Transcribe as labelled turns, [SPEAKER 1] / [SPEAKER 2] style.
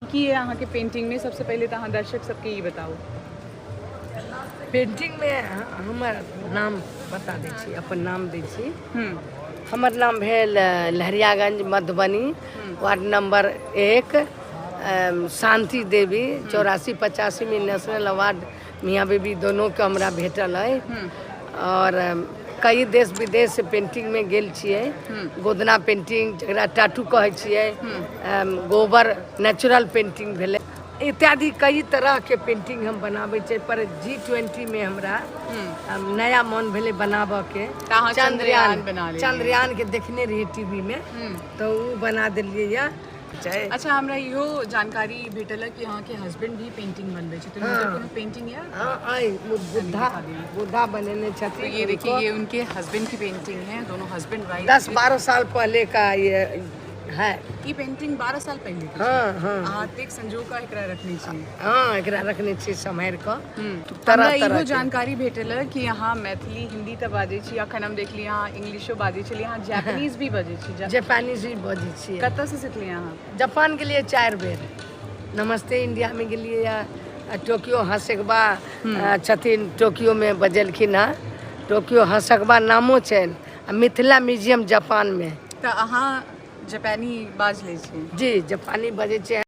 [SPEAKER 1] की है अहाँ के पेंटिंग में सबसे पहले तो अहाँ दर्शक सबके ई बताओ।
[SPEAKER 2] पेंटिंग में हमर नाम बता दै छी, अपन नाम दै छी। हमर नाम भेल लहरियागंज मधुबनी, वार्ड नंबर 1, शांति देवी। 84-85 में नेशनल अवार्ड मियाँ बीबी दोनों के हमरा भेटल है। और कई देश विदेश से पेंटिंग में गेल छियै। गोदना पेंटिंग जरा टाटू कहे छियै, गोबर नेचुरल पेंटिंग भेले, इत्यादि कई तरह के पेंटिंग हम बनावे छे। पर G20 में हमरा नया मन भेले बनावे के। चंद्रयान के देखने रही टीवी में, तो वो बना दिलिए या।
[SPEAKER 1] अच्छा, हमरा इहो जानकारी भेटल है कि यहाँ के हस्बैंड भी पेंटिंग बनवे छे, तो उनकर कोनो पेंटिंग है?
[SPEAKER 2] आई बुद्धा बनेने छथि।
[SPEAKER 1] तो ये देखिए, ये उनके हस्बैंड की पेंटिंग है, दोनों हस्बैंड वाइफ।
[SPEAKER 2] 10-12 साल पहले का ये है।
[SPEAKER 1] ये पेंटिंग 12 साल पहले की।
[SPEAKER 2] हाँ।
[SPEAKER 1] एक संजोग का एकरा रखने छी।
[SPEAKER 2] हाँ, एकरा रखने छी सम्हार क।
[SPEAKER 1] हमरा इहो जानकारी भेटल है कि यहाँ मैथिली हिंदी त बाजे छी, अखन हम देखली यहाँ इंग्लिशो बाजे छी, यहाँ जापानीज भी बाजे छी।
[SPEAKER 2] जापानीज भी बाजे छी।
[SPEAKER 1] कतऽ से सिखली यहाँ?
[SPEAKER 2] जापान के लिए 4 बेर। नमस्ते इंडिया में गेलिए या, टोक्यो हंसकबा छथिन, टोक्यो में बजलखिन है। टोक्यो हंसकबा नामो छै, मिथिला म्यूजियम जापान में।
[SPEAKER 1] तऽ अहाँ जापानी बाज ले छी?
[SPEAKER 2] जी, जापानी बजे छै।